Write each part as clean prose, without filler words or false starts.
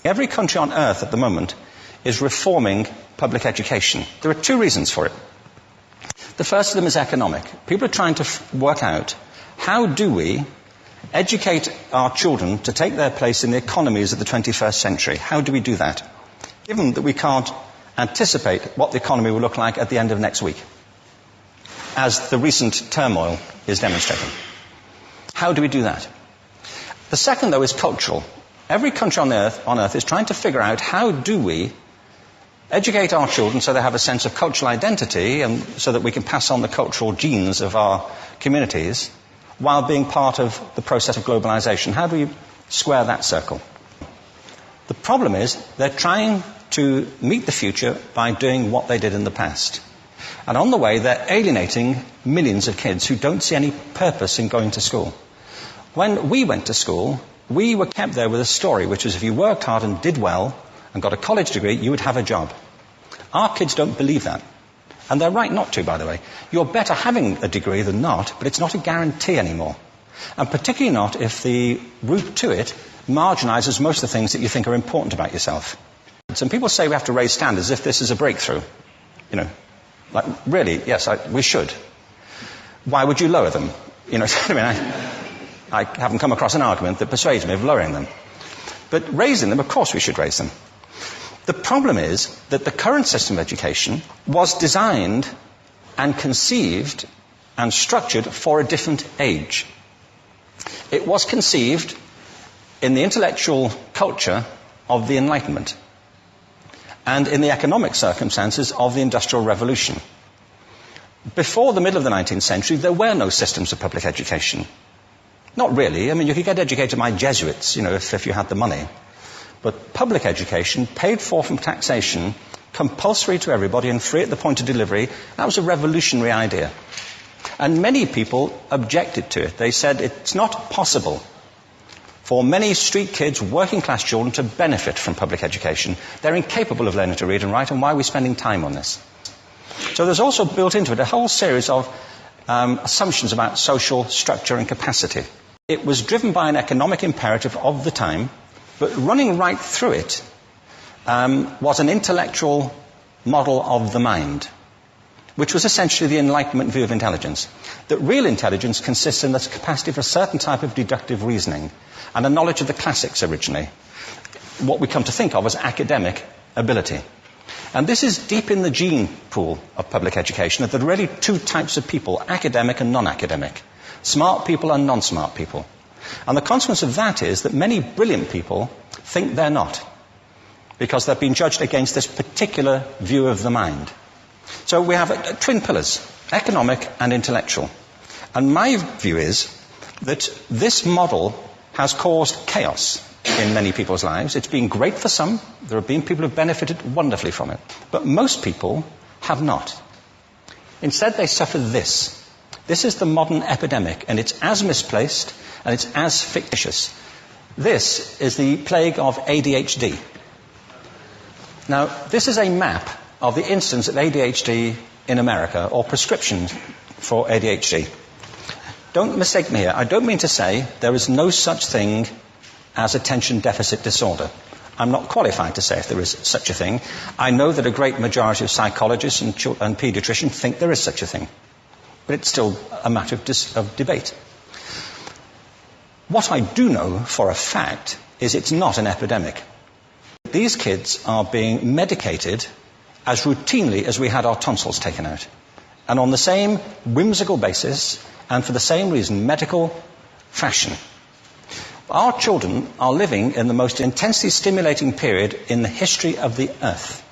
Every country on earth at the moment is reforming public education. There are two reasons for it. The first of them is economic. People are trying to work out, how do we educate our children to take their place in the economies of the 21st century? How do we do that, given that we can't anticipate what the economy will look like at the end of next week, as the recent turmoil is demonstrating? How do we do that? The second, though, is cultural. Every country on earth is trying to figure out, how do we educate our children so they have a sense of cultural identity and so that we can pass on the cultural genes of our communities while being part of the process of globalization. How do we square that circle? The problem is they're trying to meet the future by doing what they did in the past. And on the way, they're alienating millions of kids who don't see any purpose in going to school. When we went to school, we were kept there with a story, which was if you worked hard and did well and got a college degree, you would have a job. Our kids don't believe that. And they're right not to, by the way. You're better having a degree than not, but it's not a guarantee anymore. And particularly not if the route to it marginalizes most of the things that you think are important about yourself. Some people say we have to raise standards as if this is a breakthrough. You know, like, really, yes, we should. Why would you lower them? You know, I mean, I haven't come across an argument that persuades me of lowering them. But raising them, of course we should raise them. The problem is that the current system of education was designed and conceived and structured for a different age. It was conceived in the intellectual culture of the Enlightenment and in the economic circumstances of the Industrial Revolution. Before the middle of the 19th century, there were no systems of public education. Not really. I mean, you could get educated by Jesuits, you know, if you had the money. But public education, paid for from taxation, compulsory to everybody and free at the point of delivery, that was a revolutionary idea. And many people objected to it. They said it's not possible for many street kids, working class children, to benefit from public education. They're incapable of learning to read and write, and why are we spending time on this? So there's also built into it a whole series of assumptions about social structure and capacity. It was driven by an economic imperative of the time, but running right through it was an intellectual model of the mind, which was essentially the Enlightenment view of intelligence. That real intelligence consists in the capacity for a certain type of deductive reasoning and a knowledge of the classics originally, what we come to think of as academic ability. And this is deep in the gene pool of public education, that there are really two types of people, academic and non-academic, smart people and non-smart people. And the consequence of that is that many brilliant people think they're not, because they've been judged against this particular view of the mind. So we have twin pillars, economic and intellectual. And my view is that this model has caused chaos in many people's lives. It's been great for some. There have been people who have benefited wonderfully from it. But most people have not. Instead, they suffer this. This is the modern epidemic, and it's as misplaced and it's as fictitious. This is the plague of ADHD. Now, this is a map of the incidence of ADHD in America, or prescriptions for ADHD. Don't mistake me here. I don't mean to say there is no such thing as attention deficit disorder. I'm not qualified to say if there is such a thing. I know that a great majority of psychologists and paediatricians think there is such a thing. But it's still a matter of debate. What I do know for a fact is it's not an epidemic. These kids are being medicated as routinely as we had our tonsils taken out. And on the same whimsical basis, and for the same reason, medical fashion. Our children are living in the most intensely stimulating period in the history of the earth.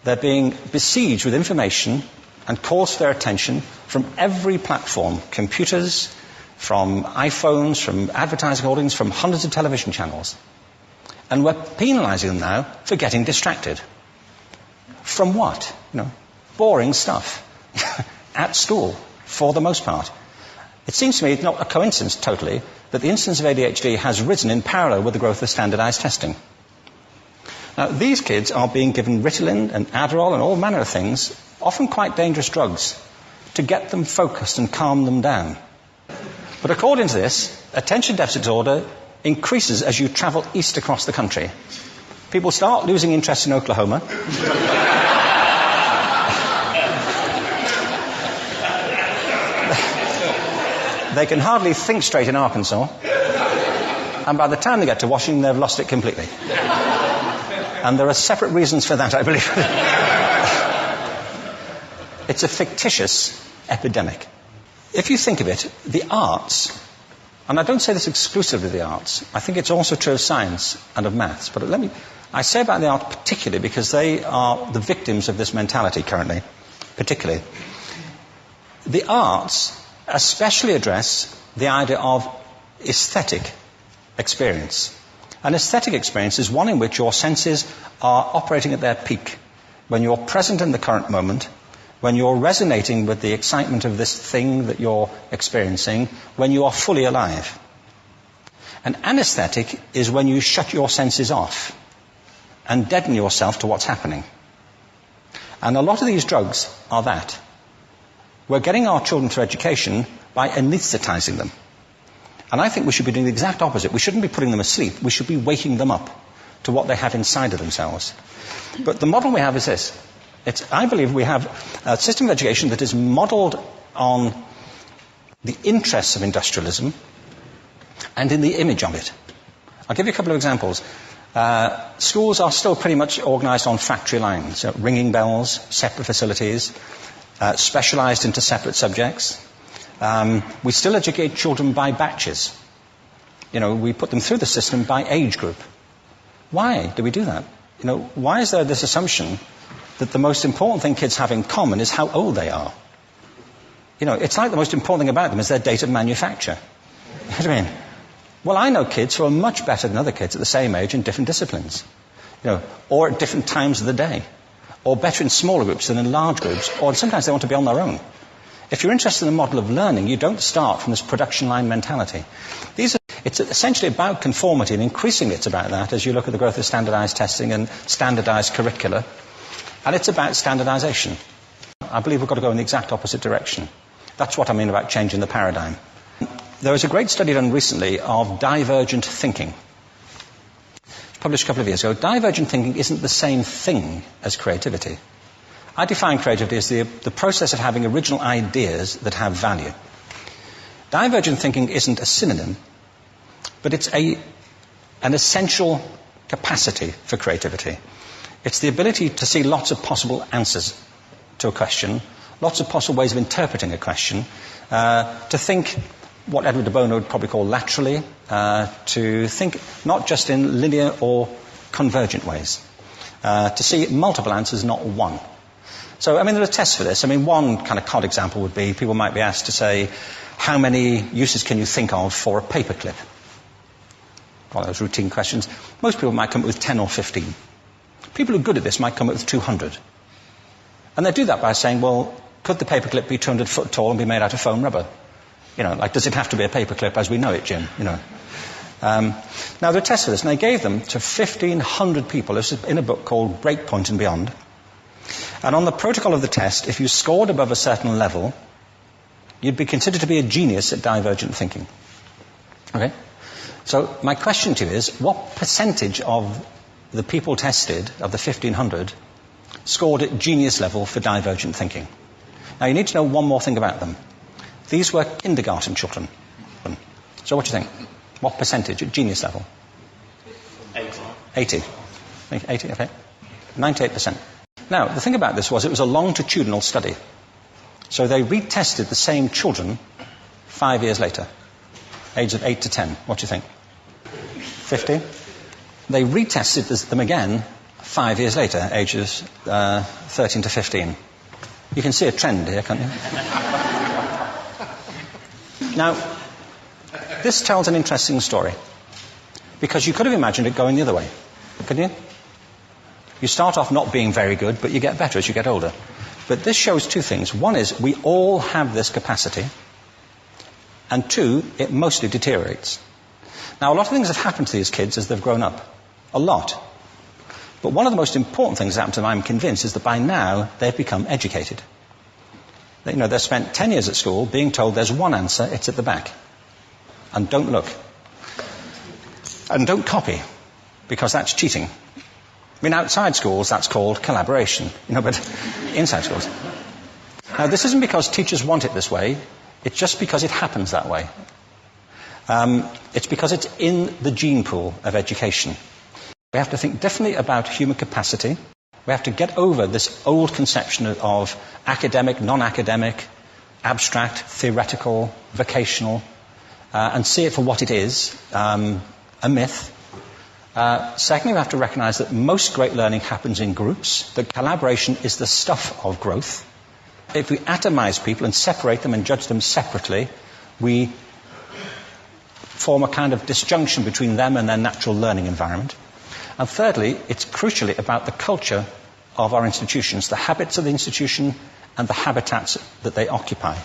They're being besieged with information and calls for their attention from every platform, computers, from iPhones, from advertising holdings, from hundreds of television channels. And we're penalizing them now for getting distracted. From what? You know, boring stuff. At school, for the most part. It seems to me not a coincidence totally that the incidence of ADHD has risen in parallel with the growth of standardized testing. Now, these kids are being given Ritalin and Adderall and all manner of things, often quite dangerous drugs, to get them focused and calm them down. But according to this, attention deficit disorder increases as you travel east across the country. People start losing interest in Oklahoma. They can hardly think straight in Arkansas. And by the time they get to Washington, they've lost it completely. And there are separate reasons for that, I believe. It's a fictitious epidemic. If you think of it, the arts, and I don't say this exclusively of the arts, I think it's also true of science and of maths, but I say about the arts particularly because they are the victims of this mentality currently, particularly. The arts especially address the idea of aesthetic experience. An aesthetic experience is one in which your senses are operating at their peak, when you're present in the current moment, when you're resonating with the excitement of this thing that you're experiencing, when you are fully alive. An anesthetic is when you shut your senses off and deaden yourself to what's happening. And a lot of these drugs are that. We're getting our children through education by anesthetizing them. And I think we should be doing the exact opposite. We shouldn't be putting them asleep. We should be waking them up to what they have inside of themselves. But the model we have is this. I believe we have a system of education that is modeled on the interests of industrialism and in the image of it. I'll give you a couple of examples. Schools are still pretty much organized on factory lines, ringing bells, separate facilities, specialized into separate subjects. We still educate children by batches. We put them through the system by age group. Why do we do that? Why is there this assumption that the most important thing kids have in common is how old they are? It's like the most important thing about them is their date of manufacture. You know what I mean? Well, I know kids who are much better than other kids at the same age in different disciplines, or at different times of the day, or better in smaller groups than in large groups, or sometimes they want to be on their own. If you're interested in the model of learning, you don't start from this production line mentality. It's essentially about conformity, and increasingly it's about that as you look at the growth of standardized testing and standardized curricula. And it's about standardization. I believe we've got to go in the exact opposite direction. That's what I mean about changing the paradigm. There was a great study done recently of divergent thinking. Published a couple of years ago. Divergent thinking isn't the same thing as creativity. I define creativity as the process of having original ideas that have value. Divergent thinking isn't a synonym, but it's an essential capacity for creativity. It's the ability to see lots of possible answers to a question, lots of possible ways of interpreting a question, to think what Edward de Bono would probably call laterally, to think not just in linear or convergent ways, to see multiple answers, not one. So, there are tests for this. One kind of cod example would be people might be asked to say, how many uses can you think of for a paperclip? One of those routine questions. Most people might come up with 10 or 15. People who are good at this might come up with 200. And they do that by saying, well, could the paperclip be 200 foot tall and be made out of foam rubber? Does it have to be a paperclip as we know it, Jim? Now, there are tests for this, and they gave them to 1,500 people. This is in a book called Breakpoint and Beyond. And on the protocol of the test, if you scored above a certain level, you'd be considered to be a genius at divergent thinking. Okay? So my question to you is, what percentage of the people tested, of the 1,500, scored at genius level for divergent thinking? Now, you need to know one more thing about them. These were kindergarten children. So what do you think? What percentage at genius level? 80. 80, okay. 98%. Now, the thing about this was it was a longitudinal study. So they retested the same children 5 years later, ages of 8 to 10. What do you think? 50? They retested them again 5 years later, ages 13 to 15. You can see a trend here, can't you? Now, this tells an interesting story, because you could have imagined it going the other way, couldn't you? You start off not being very good, but you get better as you get older. But this shows two things. One is we all have this capacity, and two, it mostly deteriorates. Now, a lot of things have happened to these kids as they've grown up. A lot. But one of the most important things that happened to them, I'm convinced, is that by now they've become educated. They've spent 10 years at school being told there's one answer, it's at the back. And don't look. And don't copy, because that's cheating. I mean, outside schools, that's called collaboration, but inside schools. Now, this isn't because teachers want it this way. It's just because it happens that way. It's because it's in the gene pool of education. We have to think differently about human capacity. We have to get over this old conception of academic, non-academic, abstract, theoretical, vocational, and see it for what it is, a myth. Secondly, we have to recognise that most great learning happens in groups, that collaboration is the stuff of growth. If we atomise people and separate them and judge them separately, we form a kind of disjunction between them and their natural learning environment. And thirdly, it's crucially about the culture of our institutions, the habits of the institution and the habitats that they occupy.